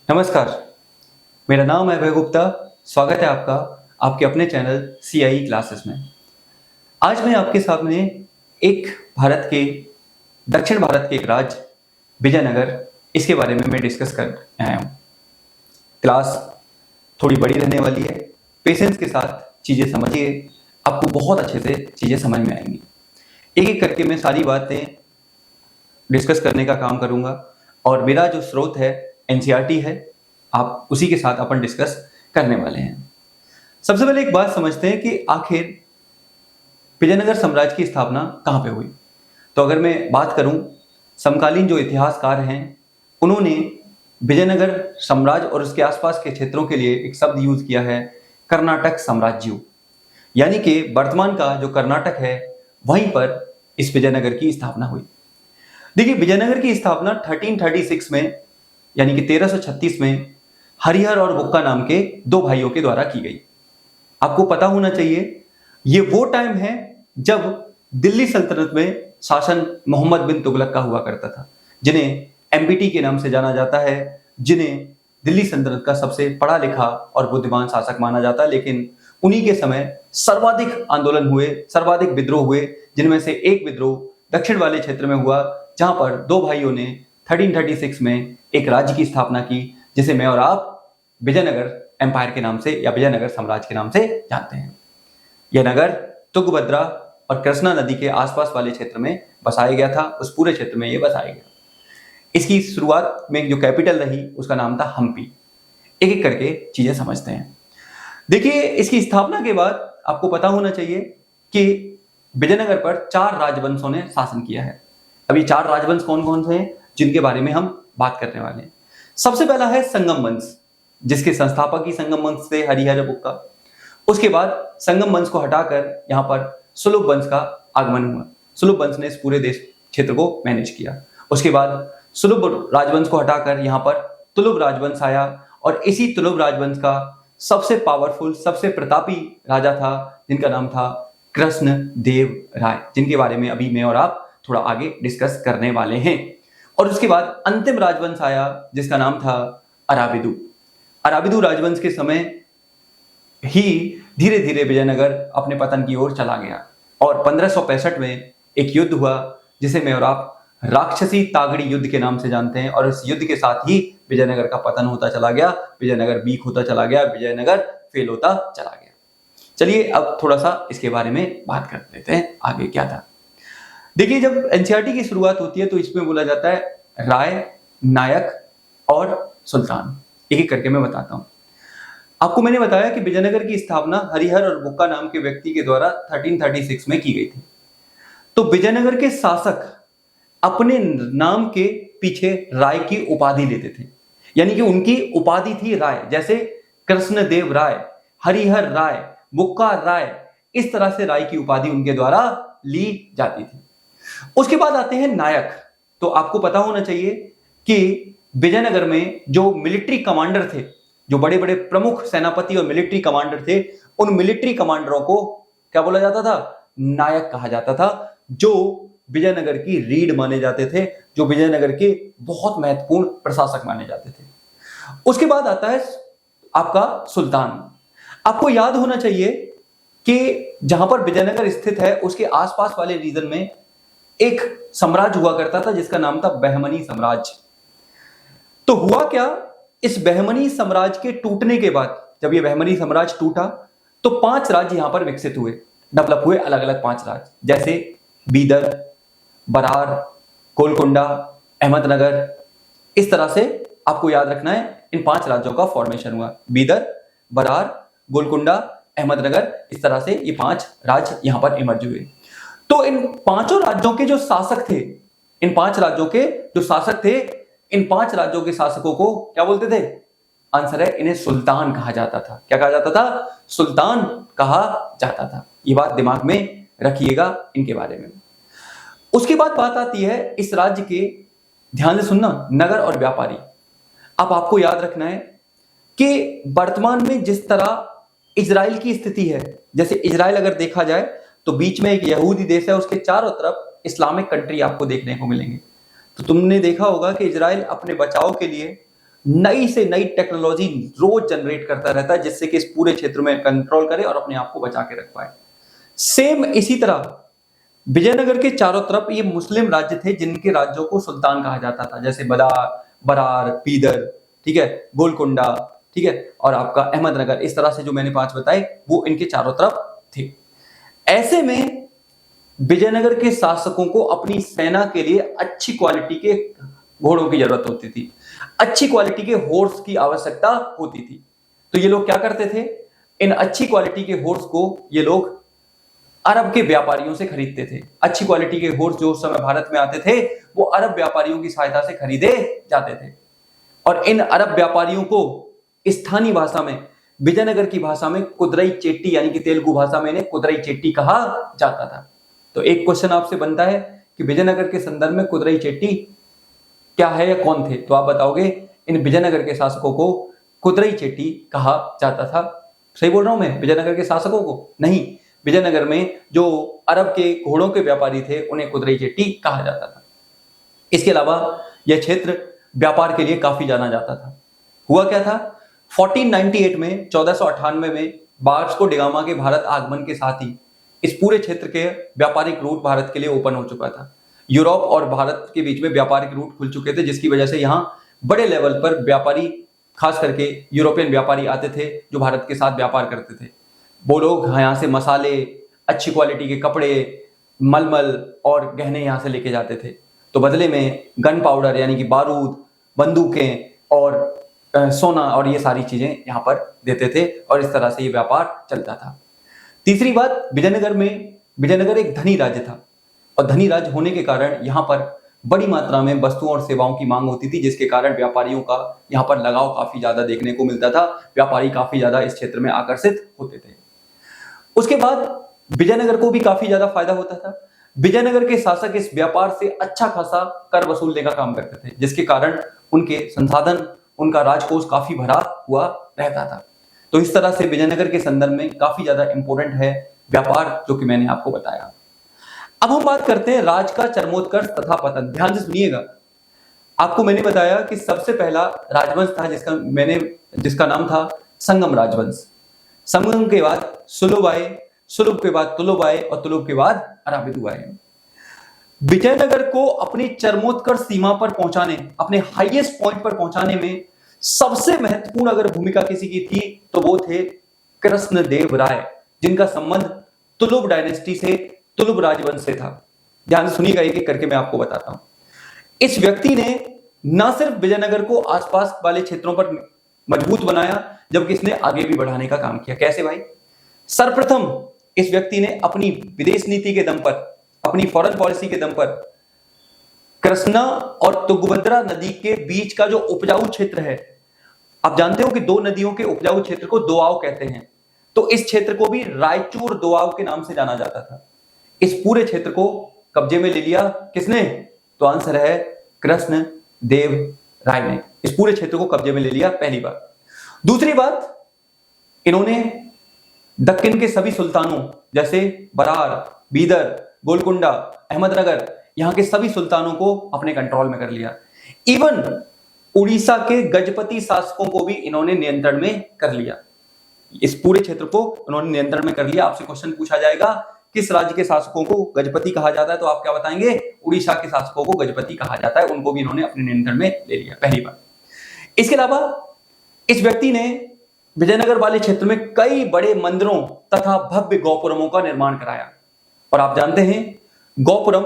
नमस्कार, मेरा नाम है अभय गुप्ता। स्वागत है आपका आपके अपने चैनल CIE क्लासेस में। आज मैं आपके सामने एक भारत के दक्षिण भारत के एक राज्य विजयनगर, इसके बारे में मैं डिस्कस कर आया हूँ। क्लास थोड़ी बड़ी रहने वाली है, पेशेंस के साथ चीज़ें समझिए, आपको बहुत अच्छे से चीज़ें समझ में आएंगी। एक एक करके मैं सारी बातें डिस्कस करने का काम करूँगा और मेरा जो स्रोत है NCERT है, आप उसी के साथ अपन डिस्कस करने वाले हैं। सबसे पहले एक बात समझते हैं कि आखिर विजयनगर साम्राज्य की स्थापना कहाँ पे हुई। तो अगर मैं बात करूं, समकालीन जो इतिहासकार हैं उन्होंने विजयनगर साम्राज्य और उसके आसपास के क्षेत्रों के लिए एक शब्द यूज किया है, कर्नाटक साम्राज्य। यानी कि वर्तमान का जो कर्नाटक है वहीं पर इस विजयनगर की स्थापना हुई। देखिए, विजयनगर की स्थापना 1336 में यानी कि 1336 में हरिहर और बुक्का नाम के दो भाइयों के द्वारा की गई। आपको पता होना चाहिए ये वो टाइम है जब दिल्ली सल्तनत में शासन मोहम्मद बिन तुगलक का हुआ करता था, जिन्हें MBT के नाम से जाना जाता है, जिन्हें दिल्ली सल्तनत का सबसे पढ़ा लिखा और बुद्धिमान शासक माना जाता है। लेकिन उन्हीं के समय सर्वाधिक आंदोलन हुए, सर्वाधिक विद्रोह हुए, जिनमें से एक विद्रोह दक्षिण वाले क्षेत्र में हुआ, जहां पर दो भाइयों ने 1336 में एक राज्य की स्थापना की, जिसे मैं और आप विजयनगर एम्पायर के नाम से या विजयनगर साम्राज्य के नाम से जानते हैं। यह नगर तुंगभद्रा और कृष्णा नदी के आसपास वाले क्षेत्र में बसाया गया था। उस पूरे क्षेत्र में यह बसाया गया। इसकी शुरुआत में जो कैपिटल रही उसका नाम था हम्पी। एक एक करके चीजें समझते हैं। देखिए, इसकी स्थापना के बाद आपको पता होना चाहिए कि विजयनगर पर 4 राजवंशों ने शासन किया है। अब ये 4 राजवंश कौन कौन से हैं जिनके बारे में हम बात करने वाले हैं। सबसे पहला है संगम वंश, जिसके संस्थापक ही संगम वंश थे, हरिहर बुक्का। उसके बाद संगम वंश को हटाकर यहाँ पर सुलभ वंश का आगमन हुआ। सुलभ वंश ने इस पूरे देश क्षेत्र को मैनेज किया। उसके बाद सुलभ राजवंश को हटाकर यहाँ पर तुलुभ राजवंश आया और इसी तुलुभ राजवंश का सबसे पावरफुल, सबसे प्रतापी राजा था, जिनका नाम था कृष्ण देव राय, जिनके बारे में अभी मैं और आप थोड़ा आगे डिस्कस करने वाले हैं। और उसके बाद अंतिम राजवंश आया जिसका नाम था अराबिदु। अराबिदु राजवंश के समय ही धीरे धीरे विजयनगर अपने पतन की ओर चला गया और 1565 में एक युद्ध हुआ जिसे मैं और आप राक्षसी तागड़ी युद्ध के नाम से जानते हैं। और इस युद्ध के साथ ही विजयनगर का पतन होता चला गया, विजयनगर वीक होता चला गया, विजयनगर फेल होता चला गया। चलिए अब थोड़ा सा इसके बारे में बात कर लेते हैं, आगे क्या था। देखिए, जब NCERT की शुरुआत होती है तो इसमें बोला जाता है राय, नायक और सुल्तान। एक एक करके मैं बताता हूं। आपको मैंने बताया कि विजयनगर की स्थापना हरिहर और बुक्का नाम के व्यक्ति के द्वारा 1336 में की गई थी। तो विजयनगर के शासक अपने नाम के पीछे राय की उपाधि लेते थे, यानी कि उनकी उपाधि थी राय। जैसे कृष्णदेव राय, हरिहर राय, बुक्का राय, इस तरह से राय की उपाधि उनके द्वारा ली जाती थी। उसके बाद आते हैं नायक। तो आपको पता होना चाहिए कि विजयनगर में जो मिलिट्री कमांडर थे, जो बड़े बड़े प्रमुख सेनापति और मिलिट्री कमांडर थे, उन मिलिट्री कमांडरों को क्या बोला जाता था? नायक कहा जाता था, जो विजयनगर की रीढ़ माने जाते थे, जो विजयनगर के बहुत महत्वपूर्ण प्रशासक माने जाते थे। उसके बाद आता है आपका सुल्तान। आपको याद होना चाहिए कि जहां पर विजयनगर स्थित है उसके आसपास वाले रीजन में एक साम्राज्य हुआ करता था जिसका नाम था बहमनी साम्राज्य। तो हुआ क्या, इस बहमनी साम्राज्य के टूटने के बाद, जब ये बहमनी साम्राज्य टूटा तो 5 राज्य यहां पर विकसित हुए, डेवलप हुए, अलग अलग 5 राज्य, जैसे बीदर, बरार, गोलकुंडा, अहमदनगर। इस तरह से आपको याद रखना है, इन 5 राज्यों का फॉर्मेशन हुआ। बीदर, बरार, गोलकुंडा, अहमदनगर, इस तरह से ये 5 राज्य यहां पर इमर्ज हुए। तो इन 5 राज्यों के जो शासक थे, इन 5 राज्यों के जो शासक थे, इन 5 राज्यों के शासकों को क्या बोलते थे? आंसर है, इन्हें सुल्तान कहा जाता था। क्या कहा जाता था? सुल्तान कहा जाता था। ये बात दिमाग में रखिएगा इनके बारे में। उसके बाद बात आती है इस राज्य के, ध्यान से सुनना, नगर और व्यापारी। अब आपको याद रखना है कि वर्तमान में जिस तरह इजराइल की स्थिति है, जैसे इजराइल अगर देखा जाए तो बीच में एक यहूदी देश है, उसके चारों तरफ इस्लामिक कंट्री आपको देखने को मिलेंगे। तो तुमने देखा होगा कि इजराइल अपने बचाव के लिए नई से नई टेक्नोलॉजी रोज जनरेट करता रहता है, जिससे कि इस पूरे क्षेत्र में कंट्रोल करे और अपने आप को बचा के रख पाए। सेम इसी तरह विजयनगर के चारों तरफ ये मुस्लिम राज्य थे, जिनके राज्यों को सुल्तान कहा जाता था, जैसे बरार, बीदर, ठीक है, गोलकुंडा, ठीक है, और आपका अहमदनगर। इस तरह से जो मैंने 5 बताए वो इनके चारों तरफ थे। ऐसे में विजयनगर के शासकों को अपनी सेना के लिए अच्छी क्वालिटी के घोड़ों की जरूरत होती थी, अच्छी क्वालिटी के हॉर्स की आवश्यकता होती थी। तो ये लोग क्या करते थे, इन अच्छी क्वालिटी के हॉर्स को ये लोग अरब के व्यापारियों से खरीदते थे। अच्छी क्वालिटी के हॉर्स जो उस समय भारत में आते थे वो अरब व्यापारियों की सहायता से खरीदे जाते थे, और इन अरब व्यापारियों को स्थानीय भाषा में, विजयनगर की भाषा में कुदरई चेट्टी, यानी कि तेलुगु भाषा में इन्हें कुदरई चेट्टी कहा जाता था। तो एक क्वेश्चन आपसे बनता है कि विजयनगर के संदर्भ में कुदरई चेट्टी क्या है या कौन थे, तो आप बताओगे इन विजयनगर के शासकों को कुदरई चेट्टी कहा जाता था। सही बोल रहा हूं मैं? विजयनगर के शासकों को नहीं, विजयनगर में जो अरब के घोड़ों के व्यापारी थे उन्हें कुदरई चेट्टी कहा जाता था। इसके अलावा यह क्षेत्र व्यापार के लिए काफी जाना जाता था। हुआ क्या था, 1498 में 1498 में वास्को डी गामा के भारत आगमन के साथ ही इस पूरे क्षेत्र के व्यापारिक रूट भारत के लिए ओपन हो चुका था। यूरोप और भारत के बीच में व्यापारिक रूट खुल चुके थे, जिसकी वजह से यहाँ बड़े लेवल पर व्यापारी, खास करके यूरोपियन व्यापारी आते थे जो भारत के साथ व्यापार करते थे। वो लोग यहाँ से मसाले, अच्छी क्वालिटी के कपड़े, मलमल और गहने यहाँ से लेके जाते थे। तो बदले में गन पाउडर यानी कि बारूद, बंदूकें और सोना और ये सारी चीजें यहाँ पर देते थे, और इस तरह से ये व्यापार चलता था। तीसरी बात, विजयनगर एक धनी राज्य था, और धनी राज्य होने के कारण यहाँ पर बड़ी मात्रा में वस्तुओं और सेवाओं की मांग होती थी, जिसके कारण व्यापारियों का यहाँ पर लगाव काफी ज्यादा देखने को मिलता था। व्यापारी काफी ज्यादा इस क्षेत्र में आकर्षित होते थे। उसके बाद विजयनगर को भी काफी ज्यादा फायदा होता था। विजयनगर के शासक इस व्यापार से अच्छा खासा कर वसूलने का काम करते थे, जिसके कारण उनके संसाधन, उनका राजकोष काफी भरा हुआ रहता था। तो इस तरह से विजयनगर के संदर्भ में काफी ज्यादा इंपॉर्टेंट है व्यापार, जो कि मैंने आपको बताया। अब हम बात करते हैं राज का चरमोत्कर्ष तथा पतन। ध्यान से सुनिएगा। आपको मैंने बताया कि सबसे पहला राजवंश था जिसका नाम था संगम राजवंश। संगम के बाद सुलभ आए, सुलभ के बाद तुलुब आए, और तुलुब के बाद अराबिदु आए। विजयनगर को अपनी चरमोत्कर्ष सीमा पर पहुंचाने, अपने हाईएस्ट पॉइंट पर पहुंचाने में सबसे महत्वपूर्ण अगर भूमिका किसी की थी तो वो थे कृष्णदेव राय, जिनका संबंध तुलुब डायनेस्टी से, तुलुब राजवंश से था। ध्यान से सुनिएगा, एक एक करके मैं आपको बताता हूं। इस व्यक्ति ने न सिर्फ विजयनगर को आसपास वाले क्षेत्रों पर मजबूत बनाया, जबकि इसने आगे भी बढ़ाने का काम किया। कैसे भाई? सर्वप्रथम इस व्यक्ति ने अपनी विदेश नीति के दम पर, अपनी फॉरेन पॉलिसी के दम पर कृष्णा और तुंगभद्रा नदी के बीच का जो उपजाऊ क्षेत्र है, आप जानते हो कि दो नदियों के उपजाऊ क्षेत्र को दोआब कहते हैं, तो इस क्षेत्र को भी रायचूर दोआब के नाम से जाना जाता था। इस पूरे क्षेत्र को कब्जे में ले लिया किसने? तो आंसर है कृष्ण देव राय ने इस पूरे क्षेत्र को कब्जे में ले लिया, पहली बात। दूसरी बात, इन्होंने दक्कन के सभी सुल्तानों जैसे बरार, बीदर, गोलकुंडा, अहमदनगर, यहां के सभी सुल्तानों को अपने कंट्रोल में कर लिया। इवन उड़ीसा के गजपति शासकों को भी इन्होंने नियंत्रण में कर लिया। इस पूरे क्षेत्र को उन्होंने नियंत्रण में कर लिया। आपसे क्वेश्चन पूछा जाएगा किस राज्य के शासकों को गजपति कहा जाता है, तो आप क्या बताएंगे? उड़ीसा के शासकों को गजपति कहा जाता है। उनको भी इन्होंने अपने नियंत्रण में ले लिया, पहली बात। इसके अलावा इस व्यक्ति ने विजयनगर वाले क्षेत्र में कई बड़े मंदिरों तथा भव्य गौपुरमों का निर्माण कराया। और आप जानते हैं गौपुरम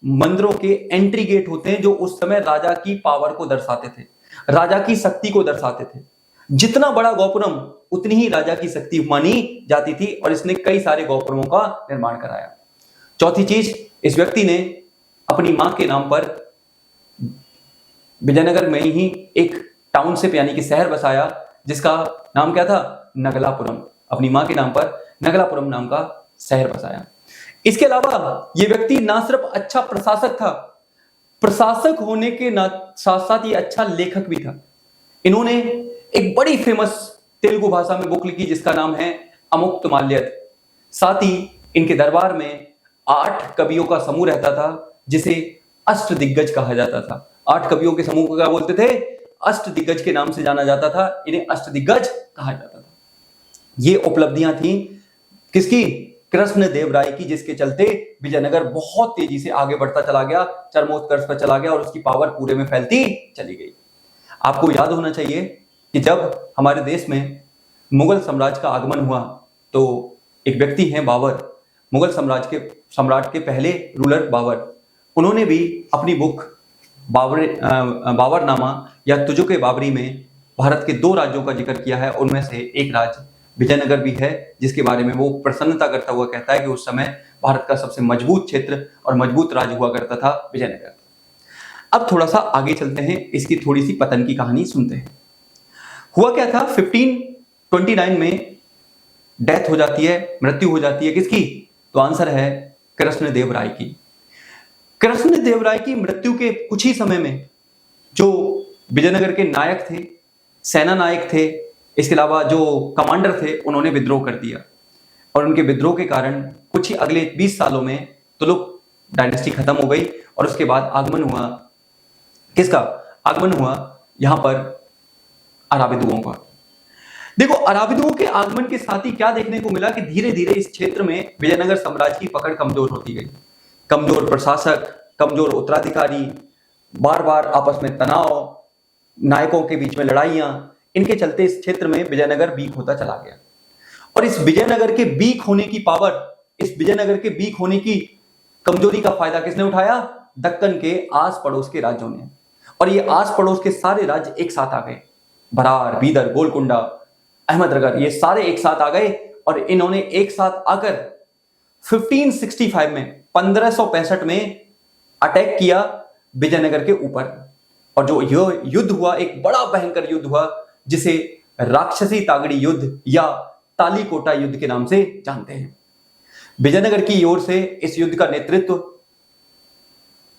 मंदिरों के एंट्री गेट होते हैं, जो उस समय राजा की पावर को दर्शाते थे, राजा की शक्ति को दर्शाते थे। जितना बड़ा गौपुरम उतनी ही राजा की शक्ति मानी जाती थी, और इसने कई सारे गौपुरमों का निर्माण कराया। चौथी चीज, इस व्यक्ति ने अपनी मां के नाम पर विजयनगर में ही एक टाउनशिप यानी कि शहर बसाया, जिसका नाम क्या था? नगलापुरम। अपनी मां के नाम पर नगलापुरम नाम का शहर बसाया। इसके अलावा यह व्यक्ति ना सिर्फ अच्छा प्रशासक था, प्रशासक होने के साथ साथ ये अच्छा लेखक भी था। इन्होंने एक बड़ी फेमस तेलुगु भाषा में बुक लिखी जिसका नाम है अमुक्तमाल्यद। साथ ही इनके दरबार में 8 कवियों का समूह रहता था, जिसे अष्टदिग्गज कहा जाता था। 8 कवियों के समूह को क्या बोलते थे? अष्टदिग्गज के नाम से जाना जाता था, इन्हें अष्टदिग्गज कहा जाता था। ये उपलब्धियां थी किसकी? कृष्णदेव राय की, जिसके चलते विजयनगर बहुत तेजी से आगे बढ़ता चला गया, चरमोत्कर्ष पर चला गया और उसकी पावर पूरे में फैलती चली गई। आपको याद होना चाहिए कि जब हमारे देश में मुगल साम्राज्य का आगमन हुआ तो एक व्यक्ति हैं बाबर, मुगल सम्राट के पहले रूलर बाबर, उन्होंने भी अपनी बुक बाबरनामा या तुजुक-ए बाबरी में भारत के 2 राज्यों का जिक्र किया है। उनमें से एक राज्य विजयनगर भी है, जिसके बारे में वो प्रसन्नता करता हुआ कहता है कि उस समय भारत का सबसे मजबूत क्षेत्र और मजबूत राज्य हुआ करता था विजयनगर। अब थोड़ा सा आगे चलते हैं, इसकी थोड़ी सी पतन की कहानी सुनते हैं। हुआ क्या था? 1529 में डेथ हो जाती है, मृत्यु हो जाती है किसकी? तो आंसर है कृष्णदेव राय की। कृष्णदेव राय की मृत्यु के कुछ ही समय में जो विजयनगर के नायक थे, सेना नायक थे, इसके अलावा जो कमांडर थे, उन्होंने विद्रोह कर दिया और उनके विद्रोह के कारण कुछ ही अगले 20 सालों में तुगलक डायनेस्टी खत्म हो गई और उसके बाद आगमन हुआ किसका? आगमन हुआ यहां पर अराबिदुओं का। देखो, अराबिदुओं के आगमन के साथ ही क्या देखने को मिला कि धीरे धीरे इस क्षेत्र में विजयनगर साम्राज्य की पकड़ कमजोर होती गई। कमजोर प्रशासक, कमजोर उत्तराधिकारी, बार बार आपस में तनाव, नायकों के बीच में लड़ाइयां, इनके चलते इस क्षेत्र में विजयनगर वीक होता चला गया। और इस विजयनगर के वीक होने की पावर, इस विजयनगर के वीक होने की कमजोरी का फायदा किसने उठाया? दक्कन के आस पड़ोस के राज्यों ने। और ये आस पड़ोस के सारे राज्य एक साथ आ गए, बरार, बीदर, गोलकुंडा, अहमदनगर, ये सारे एक साथ आ गए और इन्होंने एक साथ आकर 1565 में 1565 में अटैक किया विजयनगर के ऊपर। और जो यह युद्ध हुआ, एक बड़ा भयंकर युद्ध हुआ, जिसे राक्षसी तागड़ी युद्ध या तालीकोटा युद्ध के नाम से जानते हैं। विजयनगर की ओर से इस युद्ध का नेतृत्व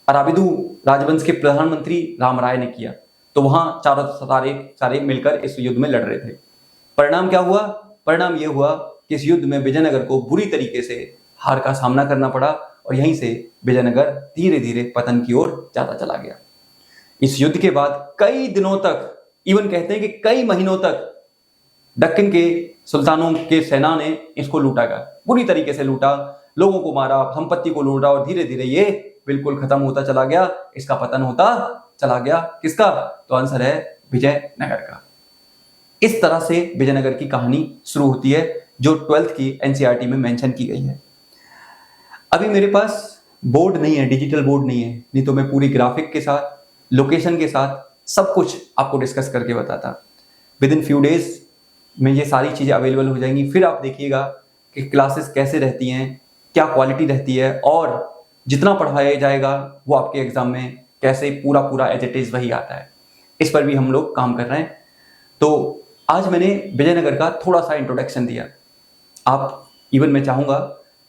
अराबिदु राजवंश के प्रधानमंत्री रामराय ने किया। तो वहां चारों सारे मिलकर इस युद्ध में लड़ रहे थे। परिणाम क्या हुआ? परिणाम यह हुआ कि इस युद्ध में विजयनगर को बुरी तरीके से हार का सामना करना पड़ा और यहीं से विजयनगर धीरे धीरे पतन की ओर जाता चला गया। इस युद्ध के बाद कई दिनों तक, इवन कहते हैं कि कई महीनों तक, दक्कन के सुल्तानों के सेना ने इसको लूटा गया, बुरी तरीके से लूटा, लोगों को मारा, संपत्ति को लूटा और धीरे धीरे ये बिल्कुल खत्म होता चला गया। इसका पतन होता चला गया। किसका? तो आंसर है विजयनगर का। इस तरह से विजयनगर की कहानी शुरू होती है, जो 12th की एनसीईआरटी में मेंशन की गई है। अभी मेरे पास बोर्ड नहीं है, डिजिटल बोर्ड नहीं है, नहीं तो मैं पूरी ग्राफिक के साथ, लोकेशन के साथ सब कुछ आपको डिस्कस करके बताता। विद इन फ्यू डेज में ये सारी चीज़ें अवेलेबल हो जाएंगी। फिर आप देखिएगा कि क्लासेस कैसे रहती हैं, क्या क्वालिटी रहती है और जितना पढ़ाया जाएगा वो आपके एग्जाम में कैसे पूरा एज इट इज वही आता है। इस पर भी हम लोग काम कर रहे हैं। तो आज मैंने विजयनगर का थोड़ा सा इंट्रोडक्शन दिया। आप इवन मैं चाहूँगा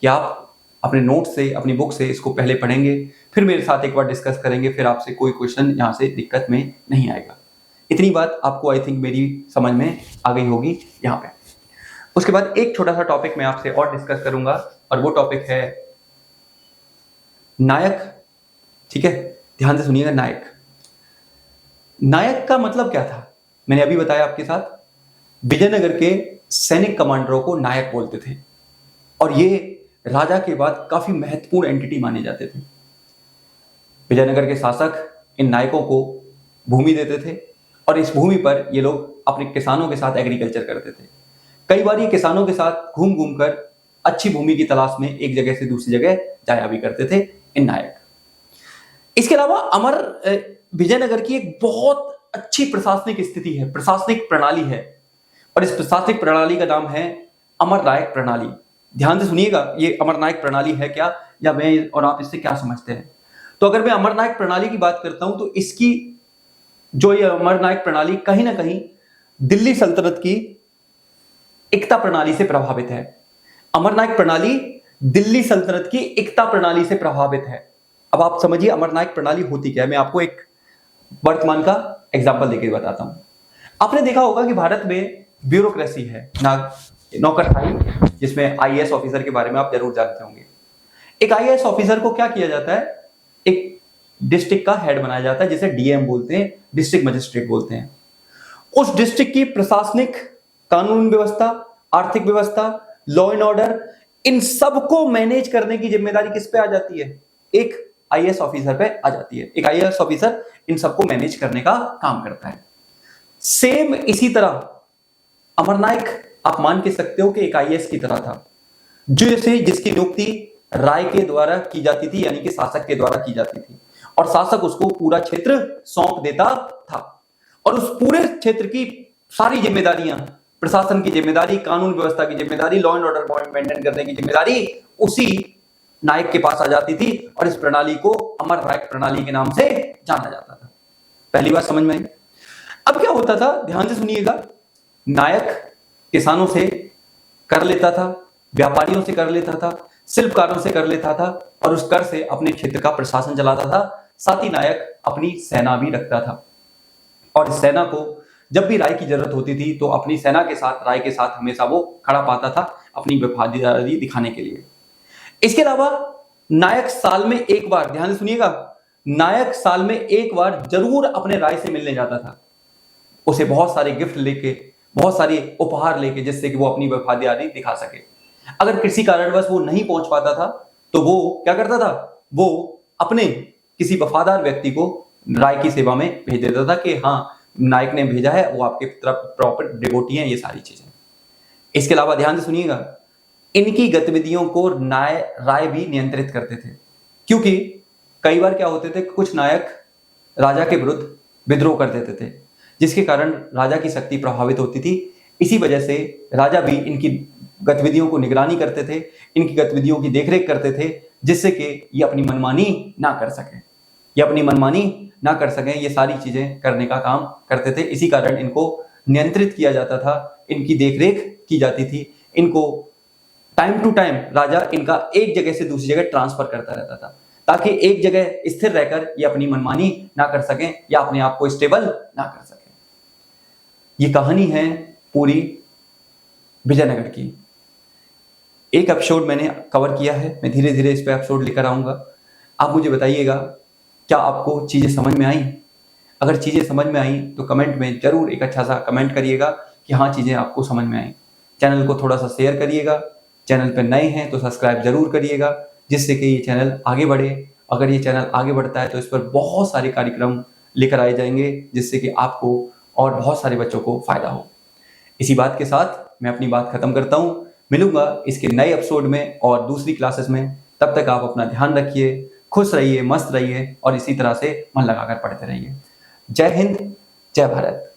कि आप अपने नोट से, अपनी बुक से इसको पहले पढ़ेंगे, फिर मेरे साथ एक बार डिस्कस करेंगे, फिर आपसे कोई क्वेश्चन यहाँ से दिक्कत में नहीं आएगा। इतनी बात आपको आई थिंक मेरी समझ में आ गई होगी यहाँ पे। उसके बाद एक छोटा सा टॉपिक मैं आपसे और डिस्कस करूंगा और वो टॉपिक है नायक। ठीक है, ध्यान से सुनिएगा। नायक, नायक का मतलब क्या था? मैंने अभी बताया आपके साथ। विजयनगर के सैनिक कमांडरों को नायक बोलते थे और ये राजा के बाद काफी महत्वपूर्ण एंटिटी माने जाते थे। विजयनगर के शासक इन नायकों को भूमि देते थे और इस भूमि पर ये लोग अपने किसानों के साथ एग्रीकल्चर करते थे। कई बार ये किसानों के साथ घूम घूम कर अच्छी भूमि की तलाश में एक जगह से दूसरी जगह जाया भी करते थे इन नायक। इसके अलावा अमर विजयनगर की एक बहुत अच्छी प्रशासनिक स्थिति है, प्रशासनिक प्रणाली है और इस प्रशासनिक प्रणाली का नाम है अमर नायक प्रणाली। ध्यान से सुनिएगा, ये अमर नायक प्रणाली है क्या, या मैं और आप इससे क्या समझते हैं। तो अगर मैं अमर नायक प्रणाली की बात करता हूं तो इसकी जो ये अमर नायक प्रणाली कहीं ना कहीं दिल्ली सल्तनत की एकता प्रणाली से प्रभावित है। अमर नायक प्रणाली दिल्ली सल्तनत की एकता प्रणाली से प्रभावित है। अब आप समझिए अमर नायक प्रणाली होती क्या है। मैं आपको एक वर्तमान का एग्जांपल देकर बताता हूं। आपने देखा होगा कि भारत में ब्यूरोक्रेसी है, नौकरशाही, जिसमें आईएएस ऑफिसर के बारे में आप जरूर जानते होंगे। एक आईएएस ऑफिसर को क्या किया जाता है, एक डिस्ट्रिक्ट का हेड बनाया जाता है, जिसे डीएम बोलते हैं, डिस्ट्रिक्ट मजिस्ट्रेट बोलते हैं। उस डिस्ट्रिक्ट की प्रशासनिक, कानून व्यवस्था, आर्थिक व्यवस्था, लॉ एंड ऑर्डर, इन सबको मैनेज करने की जिम्मेदारी किस पे आ जाती है? एक आईएएस ऑफिसर पे आ जाती है। एक आईएएस ऑफिसर इन सबको मैनेज करने का काम करता है। सेम इसी तरह अमरनायक आप मान के सकते हो कि एक आईएएस की तरह था, जैसे जिसकी नियुक्ति राय के द्वारा की जाती थी, यानी कि शासक के द्वारा की जाती थी, और शासक उसको पूरा क्षेत्र सौंप देता था, और उस पूरे क्षेत्र की सारी जिम्मेदारियां, प्रशासन की जिम्मेदारी, कानून व्यवस्था की जिम्मेदारी, लॉ एंड ऑर्डर मेंटेन करने की जिम्मेदारी उसी नायक के पास आ जाती थी, और इस प्रणाली को अमर नायक प्रणाली के नाम से जाना जाता था। पहली बात समझ में आई? अब क्या होता था, ध्यान से सुनिएगा। नायक किसानों से कर लेता था, व्यापारियों से कर लेता था, शिल्पकारों से कर लेता था, और उस कर से अपने क्षेत्र का प्रशासन चलाता था। साथ ही नायक अपनी सेना भी रखता था, और इस सेना को जब भी राय की जरूरत होती थी तो अपनी सेना के साथ, राय के साथ हमेशा वो खड़ा पाता था अपनी वफादारी दिखाने के लिए। इसके अलावा नायक साल में एक बार, ध्यान से सुनिएगा, नायक साल में एक बार जरूर अपने राय से मिलने जाता था, उसे बहुत सारे गिफ्ट लेके, बहुत सारे उपहार लेके, जिससे कि वो अपनी वफादारी दिखा सके। अगर किसी कारणवश वो नहीं पहुंच पाता था तो वो क्या करता था, वो अपने किसी वफादार व्यक्ति को राय की सेवा में भेज देता था कि हाँ, नायक ने भेजा है, वो आपके तरफ प्रॉपर डिवोटी हैं, ये सारी चीजें। इसके अलावा ध्यान से सुनिएगा, इनकी गतिविधियों को राय भी नियंत्रित करते थे, क्योंकि कई बार क्या होते थे, कुछ नायक राजा के विरुद्ध विद्रोह कर देते थे, जिसके कारण राजा की शक्ति प्रभावित होती थी। इसी वजह से राजा भी इनकी गतिविधियों को निगरानी करते थे, इनकी गतिविधियों की देखरेख करते थे, जिससे कि ये अपनी मनमानी ना कर सकें, ये सारी चीजें करने का काम करते थे। इसी कारण इनको नियंत्रित किया जाता था, इनकी देखरेख की जाती थी, इनको टाइम टू टाइम राजा इनका एक जगह से दूसरी जगह ट्रांसफर करता रहता था, ताकि एक जगह स्थिर रहकर ये अपनी मनमानी ना कर सकें या अपने आप को स्टेबल ना कर सकें। ये कहानी है पूरी विजयनगर की। एक एपिसोड मैंने कवर किया है, मैं धीरे धीरे इस पे एपिसोड लेकर आऊंगा। आप मुझे बताइएगा, क्या आपको चीजें समझ में आई? अगर चीजें समझ में आई तो कमेंट में जरूर एक अच्छा सा कमेंट करिएगा कि हाँ, चीजें आपको समझ में आई। चैनल को थोड़ा सा शेयर करिएगा, चैनल पर नए हैं तो सब्सक्राइब जरूर करिएगा, जिससे कि ये चैनल आगे बढ़े। अगर ये चैनल आगे बढ़ता है तो इस पर बहुत सारे कार्यक्रम लेकर आए जाएंगे, जिससे कि आपको और बहुत सारे बच्चों को फायदा हो। इसी बात के साथ मैं अपनी बात खत्म करता हूँ। मिलूंगा इसके नए एपिसोड में और दूसरी क्लासेस में। तब तक आप अपना ध्यान रखिए, खुश रहिए, मस्त रहिए, और इसी तरह से मन लगाकर पढ़ते रहिए। जय हिंद, जय भारत।